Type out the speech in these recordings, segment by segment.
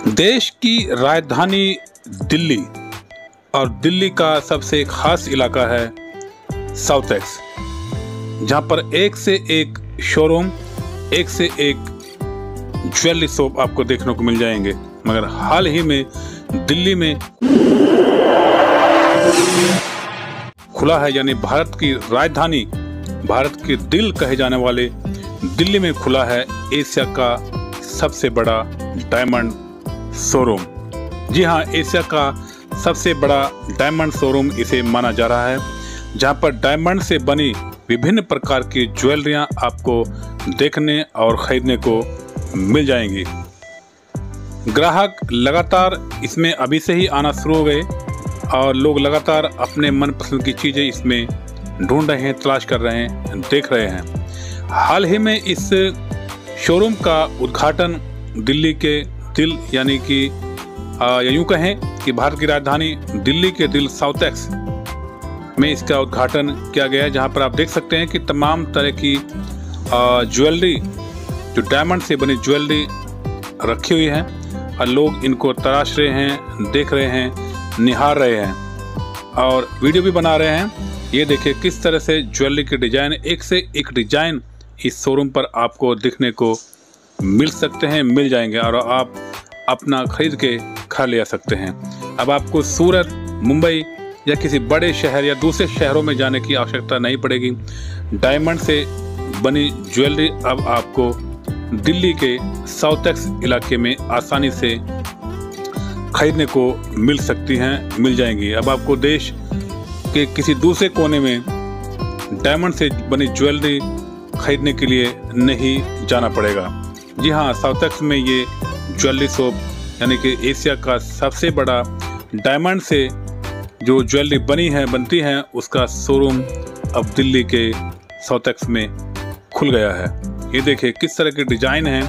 देश की राजधानी दिल्ली और दिल्ली का सबसे खास इलाका है साउथ एक्स, जहाँ पर एक से एक शोरूम, एक से एक ज्वेलरी शॉप आपको देखने को मिल जाएंगे। मगर हाल ही में दिल्ली में खुला है, यानी भारत की राजधानी, भारत के दिल कहे जाने वाले दिल्ली में खुला है एशिया का सबसे बड़ा डायमंड शोरूम। जी हाँ, एशिया का सबसे बड़ा डायमंड शोरूम इसे माना जा रहा है, जहां पर डायमंड से बनी विभिन्न प्रकार की ज्वेलरियां आपको देखने और खरीदने को मिल जाएंगी। ग्राहक लगातार इसमें अभी से ही आना शुरू हो गए और लोग लगातार अपने मनपसंद की चीज़ें इसमें ढूंढ रहे हैं, तलाश कर रहे हैं, देख रहे हैं। हाल ही में इस शोरूम का उद्घाटन दिल्ली के दिल, यानी कि यूँ कहें कि भारत की राजधानी दिल्ली के दिल साउथ एक्स में इसका उद्घाटन किया गया है, जहां पर आप देख सकते हैं कि तमाम तरह की ज्वेलरी, जो डायमंड से बनी ज्वेलरी रखी हुई है और लोग इनको तलाश रहे हैं, देख रहे हैं, निहार रहे हैं और वीडियो भी बना रहे हैं। ये देखिए किस तरह से ज्वेलरी के डिजाइन, एक से एक डिजाइन इस शोरूम पर आपको दिखने को मिल सकते हैं, मिल जाएंगे और आप अपना खरीद के घर ले आ सकते हैं। अब आपको सूरत, मुंबई या किसी बड़े शहर या दूसरे शहरों में जाने की आवश्यकता नहीं पड़ेगी। डायमंड से बनी ज्वेलरी अब आपको दिल्ली के साउथ एक्स इलाके में आसानी से खरीदने को मिल सकती हैं, मिल जाएंगी। अब आपको देश के किसी दूसरे कोने में डायमंड से बनी ज्वेलरी खरीदने के लिए नहीं जाना पड़ेगा। जी हाँ, साउथ एक्स में ये ज्वेलरी शॉप, यानी कि एशिया का सबसे बड़ा डायमंड से जो ज्वेलरी बनती है, उसका शोरूम अब दिल्ली के साउथ एक्स में खुल गया है। ये देखिए किस तरह के डिजाइन हैं,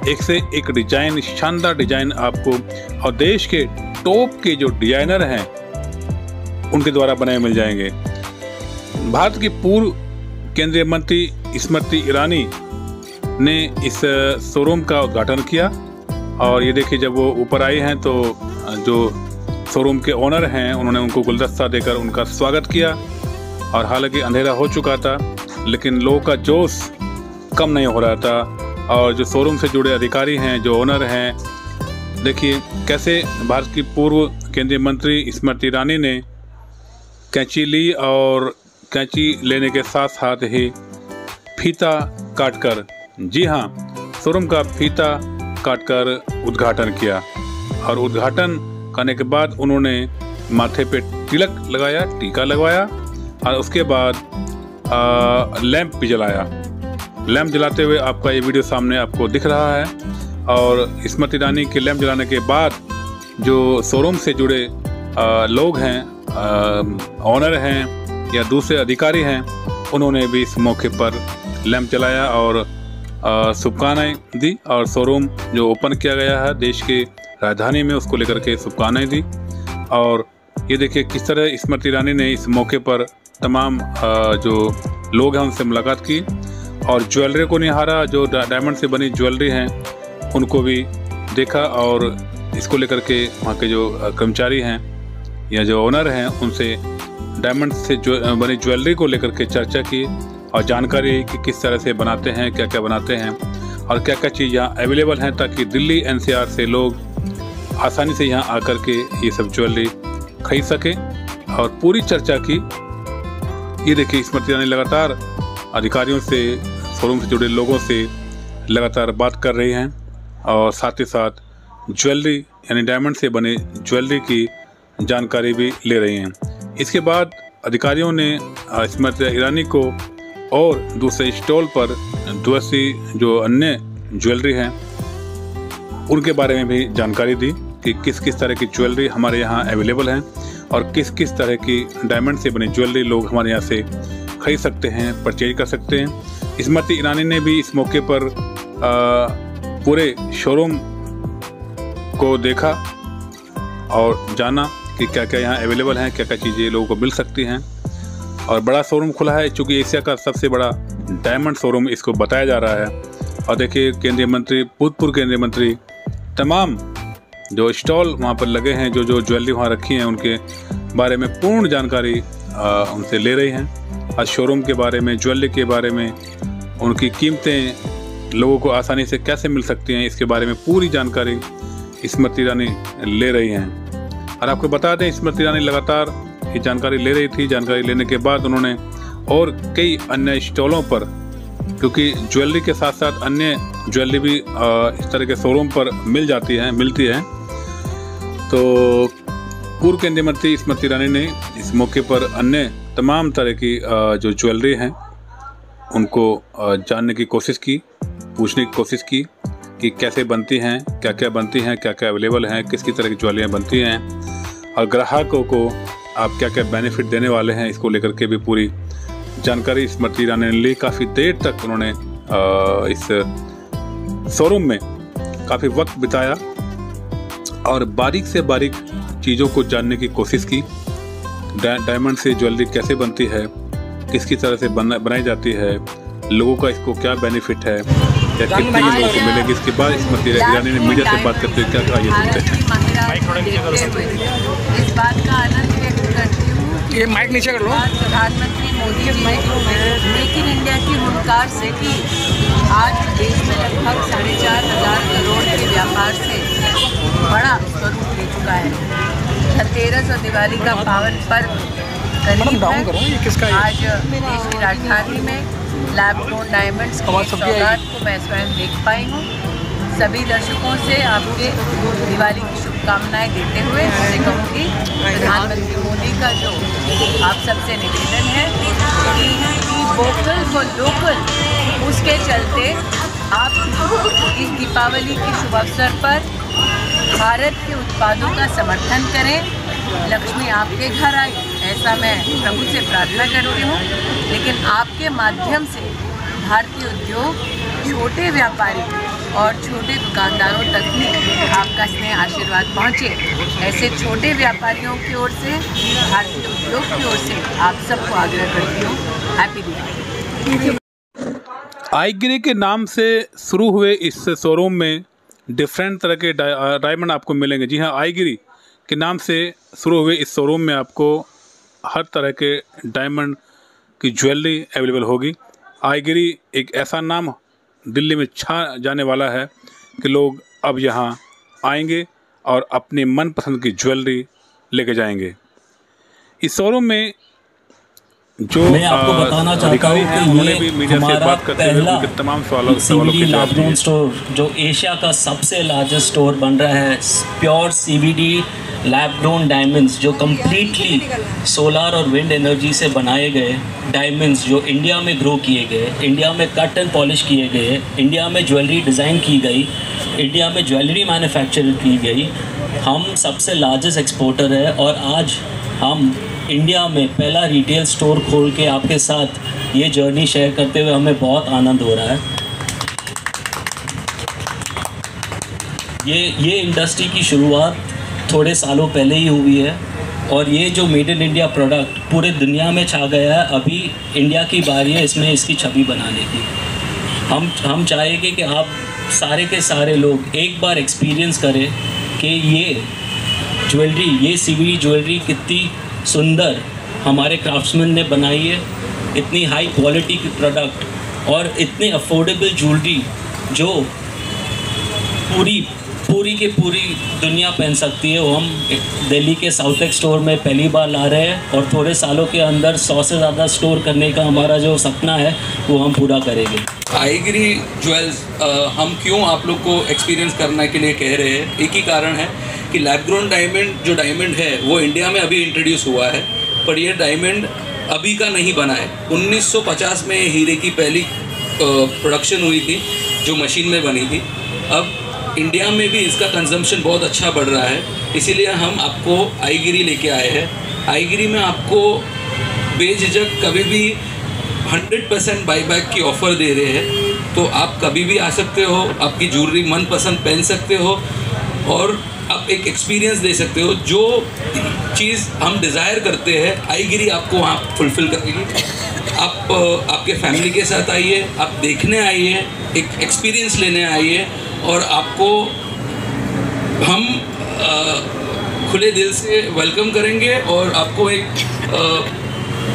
एक से एक डिजाइन, शानदार डिजाइन आपको और देश के टॉप के जो डिजाइनर हैं उनके द्वारा बनाए मिल जाएंगे। भारत की पूर्व केंद्रीय मंत्री स्मृति ईरानी ने इस शोरूम का उद्घाटन किया और ये देखिए जब वो ऊपर आई हैं तो जो शोरूम के ओनर हैं उन्होंने उनको गुलदस्ता देकर उनका स्वागत किया। और हालांकि अंधेरा हो चुका था, लेकिन लोगों का जोश कम नहीं हो रहा था और जो शोरूम से जुड़े अधिकारी हैं, जो ओनर हैं, देखिए कैसे भारत की पूर्व केंद्रीय मंत्री स्मृति ईरानी ने कैंची ली और कैंची लेने के साथ साथ ही फीता काटकर, जी हाँ, शोरूम का फीता काटकर उद्घाटन किया। और उद्घाटन करने के बाद उन्होंने माथे पे तिलक लगाया, टीका लगवाया और उसके बाद लैंप भी जलाया। लैंप जलाते हुए आपका ये वीडियो सामने आपको दिख रहा है। और स्मृति ईरानी के लैंप जलाने के बाद जो शोरूम से जुड़े लोग हैं, ऑनर हैं या दूसरे अधिकारी हैं, उन्होंने भी इस मौके पर लैंप जलाया और शुभकामनाएं दी और शोरूम जो ओपन किया गया है देश की राजधानी में, उसको लेकर के शुभकामनाएं दी। और ये देखिए किस तरह स्मृति ईरानी ने इस मौके पर तमाम जो लोग हैं उनसे मुलाकात की और ज्वेलरी को निहारा। जो डायमंड से बनी ज्वेलरी हैं उनको भी देखा और इसको लेकर के वहाँ के जो कर्मचारी हैं या जो ओनर हैं उनसे डायमंड से बनी ज्वेलरी को लेकर के चर्चा की और जानकारी कि किस तरह से बनाते हैं, क्या क्या बनाते हैं और क्या क्या चीज़ यहाँ अवेलेबल हैं, ताकि दिल्ली एनसीआर से लोग आसानी से यहाँ आकर के ये सब ज्वेलरी खरीद सकें। और पूरी चर्चा की। ये देखिए स्मृति ईरानी लगातार अधिकारियों से, शोरूम से जुड़े लोगों से लगातार बात कर रही हैं और साथ ही साथ ज्वेलरी यानी डायमंड से बने ज्वेलरी की जानकारी भी ले रही हैं। इसके बाद अधिकारियों ने स्मृति ईरानी को और दूसरे स्टॉल पर दूसरी जो अन्य ज्वेलरी हैं उनके बारे में भी जानकारी दी कि किस किस तरह की ज्वेलरी हमारे यहाँ अवेलेबल हैं और किस किस तरह की डायमंड से बनी ज्वेलरी लोग हमारे यहाँ से खरीद सकते हैं, परचेज कर सकते हैं। स्मृति ईरानी ने भी इस मौके पर पूरे शोरूम को देखा और जाना कि क्या क्या यहाँ अवेलेबल हैं, क्या क्या चीज़ें लोगों को मिल सकती हैं। और बड़ा शोरूम खुला है, चूँकि एशिया का सबसे बड़ा डायमंड शोरूम इसको बताया जा रहा है। और देखिए केंद्रीय मंत्री, भूतपूर्व केंद्रीय मंत्री, तमाम जो स्टॉल वहाँ पर लगे हैं, जो ज्वेलरी वहाँ रखी हैं, उनके बारे में पूर्ण जानकारी उनसे ले रही हैं। आज शोरूम के बारे में, ज्वेलरी के बारे में, उनकी कीमतें लोगों को आसानी से कैसे मिल सकती हैं, इसके बारे में पूरी जानकारी स्मृति ईरानी ले रही हैं। और आपको बता दें, स्मृति ईरानी लगातार ये जानकारी ले रही थी। जानकारी लेने के बाद उन्होंने और कई अन्य स्टॉलों पर, क्योंकि ज्वेलरी के साथ साथ अन्य ज्वेलरी भी इस तरह के शोरूम पर मिलती है, तो पूर्व केंद्रीय मंत्री स्मृति ईरानी ने इस मौके पर अन्य तमाम तरह की जो ज्वेलरी हैं उनको जानने की कोशिश की, पूछने की कोशिश की कि कैसे बनती हैं, क्या क्या बनती हैं, क्या क्या अवेलेबल हैं, किस किस तरह की ज्वेलरियाँ बनती हैं और ग्राहकों को आप क्या क्या बेनिफिट देने वाले हैं, इसको लेकर के भी पूरी जानकारी स्मृति ईरानी ने ली। काफ़ी देर तक उन्होंने इस शोरूम में काफ़ी वक्त बिताया और बारीक से बारीक चीज़ों को जानने की कोशिश की। डायमंड से ज्वेलरी कैसे बनती है, किसकी तरह से बनाई जाती है, लोगों का इसको क्या बेनिफिट है, या कितने लोगों को मिलेगी। इसके बाद स्मृति ईरानी ने मीडिया से बात करते हुए क्या कहा, ये सुनते हैं। इस बात का आनंद व्यक्त करती हूँ कि ये माइक नीचे कर लो। प्रधानमंत्री मोदी जी ने मेक इन इंडिया की हुनकार से कि आज देश में लगभग 4,500 करोड़ के व्यापार से बड़ा स्वरूप ले चुका है। धनतेरस और दिवाली का पावन पर्व करीब है। आज देश की राजधानी में लैब ग्रोन डायमंड्स की सौगात को मैं स्वयं देख पाई हूँ। सभी दर्शकों से आपके दिवाली की शुभकामनाएं देते हुए मैं कहूँगी, प्रधानमंत्री मोदी का जो आप सबसे निवेदन है कि वोकल फॉर लोकल, उसके चलते आप इस दीपावली के शुभ अवसर पर भारत के उत्पादों का समर्थन करें। लक्ष्मी आपके घर आए, ऐसा मैं प्रभु से प्रार्थना करती हूँ, लेकिन आपके माध्यम से भारतीय उद्योग, छोटे व्यापारी और छोटे दुकानदारों तक भी आपका स्नेह आशीर्वाद पहुँचे। ऐसे छोटे व्यापारियों की ओर से, भारतीय उद्योग की ओर से आप सबको आग्रह करती हूँ, हैप्पी दिवाली। आईगिरी के नाम से शुरू हुए इस शोरूम में डिफरेंट तरह के डायमंड आपको मिलेंगे। जी हाँ, आईगिरी के नाम से शुरू हुए इस शोरूम में आपको हर तरह के डायमंड की ज्वेलरी अवेलेबल होगी। आईगिरी एक ऐसा नाम दिल्ली में छा जाने वाला है कि लोग अब यहाँ आएंगे और अपनी मनपसंद की ज्वेलरी लेके जाएंगे। इस शोरूम में जो मैं आपको बताना चाहता हूँ कि ये हमारा पहला CVD लैब ग्रोन स्टोर, जो एशिया का सबसे लार्जेस्ट स्टोर बन रहा है। Pure CVD lab grown diamonds, जो कम्प्लीटली सोलर और विंड एनर्जी से बनाए गए डायमंड्स, जो इंडिया में ग्रो किए गए, इंडिया में कट एंड पॉलिश किए गए, इंडिया में ज्वेलरी डिज़ाइन की गई, इंडिया में ज्वेलरी मैन्युफैक्चर की गई। हम सबसे लार्जेस्ट एक्सपोर्टर है और आज हम इंडिया में पहला रिटेल स्टोर खोल के आपके साथ ये जर्नी शेयर करते हुए हमें बहुत आनंद हो रहा है। ये इंडस्ट्री की शुरुआत थोड़े सालों पहले ही हुई है और ये जो मेड इन इंडिया प्रोडक्ट पूरे दुनिया में छा गया है। अभी इंडिया की बारी है इसमें इसकी छवि बनाने की। हम चाहेंगे कि आप सारे के सारे लोग एक बार एक्सपीरियंस करें कि ये ज्वेलरी, ये CVD ज्वेलरी कितनी सुंदर हमारे क्राफ्ट्समैन ने बनाई है। इतनी हाई क्वालिटी की प्रोडक्ट और इतने अफोर्डेबल ज्वेलरी जो पूरी की पूरी दुनिया पहन सकती है, वो हम दिल्ली के साउथ एक्स स्टोर में पहली बार ला रहे हैं और थोड़े सालों के अंदर 100 से ज़्यादा स्टोर करने का हमारा जो सपना है वो हम पूरा करेंगे। आईगिरी ज्वेल्स हम क्यों आप लोग को एक्सपीरियंस करने के लिए कह रहे हैं, एक ही कारण है कि लैब ग्रोन डायमंड जो डायमंड है वो इंडिया में अभी इंट्रोड्यूस हुआ है, पर ये डायमंड अभी का नहीं बना है। 1950 में हीरे की पहली प्रोडक्शन हुई थी जो मशीन में बनी थी। अब इंडिया में भी इसका कंजम्पशन बहुत अच्छा बढ़ रहा है, इसीलिए हम आपको आईगिरी लेके आए हैं। आईगिरी में आपको बेझिझक कभी भी 100% बाईबैक की ऑफ़र दे रहे हैं, तो आप कभी भी आ सकते हो, आपकी ज्वेलरी मनपसंद पहन सकते हो और आप एक एक्सपीरियंस दे सकते हो। जो चीज़ हम डिज़ायर करते हैं आईगिरी आपको वहाँ फुलफ़िल करेगी। आप आपके फैमिली के साथ आइए, आप देखने आइए, एक एक्सपीरियंस लेने आइए और आपको हम खुले दिल से वेलकम करेंगे और आपको एक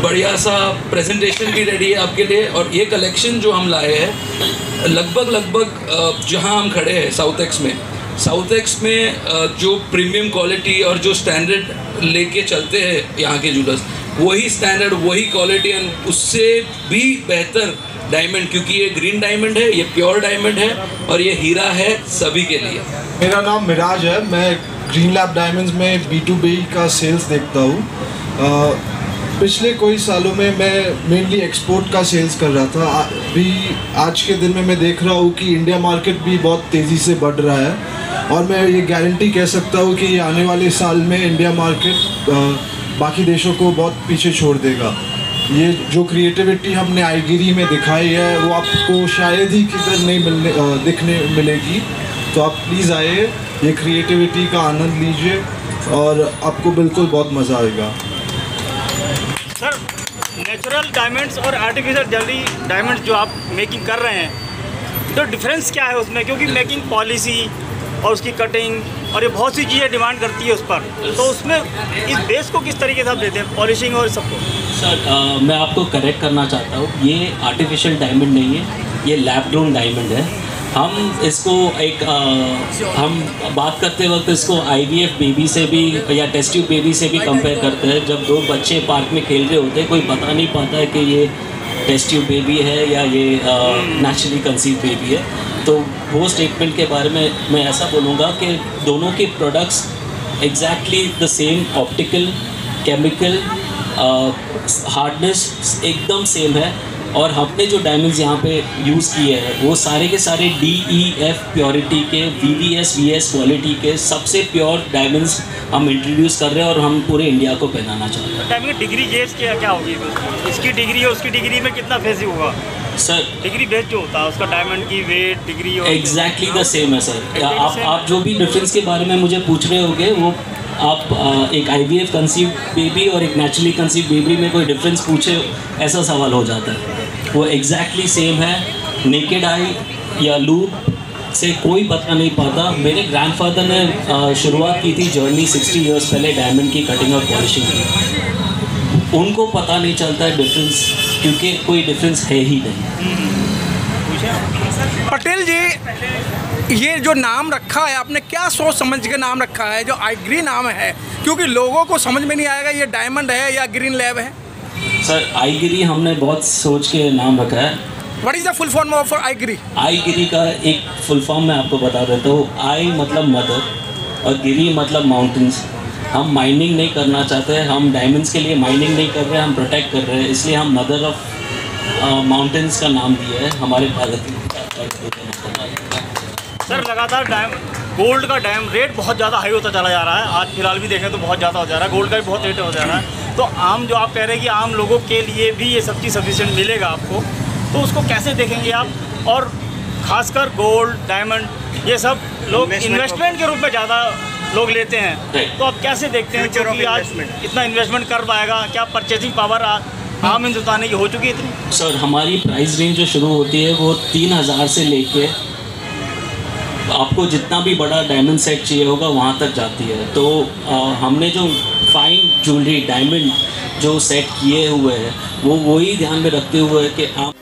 बढ़िया सा प्रेजेंटेशन भी रेडी है आपके लिए। और ये कलेक्शन जो हम लाए हैं लगभग जहां हम खड़े हैं साउथ एक्स में जो प्रीमियम क्वालिटी और जो स्टैंडर्ड लेके चलते हैं यहाँ के जूलर्स, वही स्टैंडर्ड वही क्वालिटी एंड उससे भी बेहतर डायमंड, क्योंकि ये ग्रीन डायमंड है, ये प्योर डायमंड है और ये हीरा है सभी के लिए। मेरा नाम मिराज है, मैं ग्रीन लैब डायमंड्स में B2B का सेल्स देखता हूँ। पिछले कोई सालों में मैं मेनली एक्सपोर्ट का सेल्स कर रहा था। अभी आज के दिन में मैं देख रहा हूँ कि इंडिया मार्केट भी बहुत तेज़ी से बढ़ रहा है और मैं ये गारंटी कह सकता हूँ कि आने वाले साल में इंडिया मार्केट बाकी देशों को बहुत पीछे छोड़ देगा। ये जो क्रिएटिविटी हमने आईगिरी में दिखाई है वो आपको शायद ही किधर नहीं दिखने मिलेगी। तो आप प्लीज़ आइए, ये क्रिएटिविटी का आनंद लीजिए और आपको बिल्कुल बहुत मज़ा आएगा। सर, नेचुरल डायमंड्स और आर्टिफिशियल ज्वेलरी डायमंड्स जो आप मेकिंग कर रहे हैं, तो डिफरेंस क्या है उसमें? क्योंकि मेकिंग पॉलिसी और उसकी कटिंग और ये बहुत सी चीज़ें डिमांड करती है उस पर, तो उसमें इस बेस को किस तरीके से आप देते हैं, पॉलिशिंग और सबको? सर मैं आपको करेक्ट करना चाहता हूँ, ये आर्टिफिशियल डायमंड नहीं है, ये लैब ग्रोन डायमंड है। हम इसको हम बात करते वक्त इसको IVF बेबी से भी या टेस्ट ट्यूब बेबी से भी कंपेयर करते हैं। जब दो बच्चे पार्क में खेल रहे होते हैं, कोई बता नहीं पाता है कि ये टेस्ट ट्यूब बेबी है या ये नेचुरली कंसीव बेबी है। तो वो स्टेटमेंट के बारे में मैं ऐसा बोलूँगा कि दोनों के products exactly the same, optical, chemical, hardness एकदम सेम है। और हमने जो डायमंड्स यहाँ पे यूज़ किए हैं वो सारे के सारे DEF प्योरिटी के, VVS VS क्वालिटी के सबसे प्योर डायमंड्स हम इंट्रोड्यूस कर रहे हैं और हम पूरे इंडिया को पहनाना चाहते हैं। डायमंड की डिग्री गेज क्या होगी? इसकी डिग्री और उसकी डिग्री में कितना फेज होगा सर? डिग्री बेस जो होता है उसका डायमंड की weight degree exactly the same है सर। आप जो भी डिफरेंस के बारे में मुझे पूछ रहे होंगे वो आप एक IVF कंसीव बेबी और एक नेचुरली कंसीव बेबी में कोई डिफरेंस पूछे ऐसा सवाल हो जाता है। वो एग्जैक्टली सेम है। नेकेड आई या लूप से कोई बता नहीं पाता। मेरे ग्रैंडफादर ने शुरुआत की थी जर्नी 60 इयर्स पहले डायमंड की कटिंग और पॉलिशिंग की। उनको पता नहीं चलता है डिफरेंस, क्योंकि कोई डिफरेंस है ही नहीं। पटेल जी, ये जो नाम रखा है आपने, क्या सोच समझ के नाम रखा है जो आईगिरी नाम है? क्योंकि लोगों को समझ में नहीं आएगा ये डायमंड है या ग्रीन लैब है। सर आईगिरी हमने बहुत सोच के नाम रखा है। What is the full form of आईगिरी? आईगिरी का एक फुल फॉर्म मैं आपको बता देता हूँ। आई मतलब मदर और गिरी मतलब माउंटेन्स। हम माइनिंग नहीं करना चाहते, हम डायमंड्स के लिए माइनिंग नहीं कर रहे हैं, हम प्रोटेक्ट कर रहे हैं, इसलिए हम मदर ऑफ माउंटेन्स का नाम दिया है हमारे भारत में। सर लगातार गोल्ड का रेट बहुत ज़्यादा हाई होता चला जा रहा है। आज फिलहाल भी देखें तो बहुत ज़्यादा हो जा रहा है, गोल्ड का भी बहुत रेट हो जा रहा है। तो आम जो आप कह रहे हैं कि आम लोगों के लिए भी ये सब चीज़ सफिशिएंट मिलेगा आपको, तो उसको कैसे देखेंगे आप? और ख़ासकर गोल्ड, डायमंड, ये सब लोग इन्वेस्टमेंट के रूप में ज़्यादा लोग लेते हैं, तो आप कैसे देखते हैं कि आज इतना इन्वेस्टमेंट कर पाएगा? क्या परचेजिंग पावर आम हिंदुस्तानी की हो चुकी है इतनी? सर हमारी प्राइस रेंज जो शुरू होती है वो 3000 से लेके आपको जितना भी बड़ा डायमंड सेट चाहिए होगा वहाँ तक जाती है। तो हमने जो फाइन ज्वेलरी डायमंड जो सेट किए हुए हैं वो वही ध्यान में रखते हुए कि आप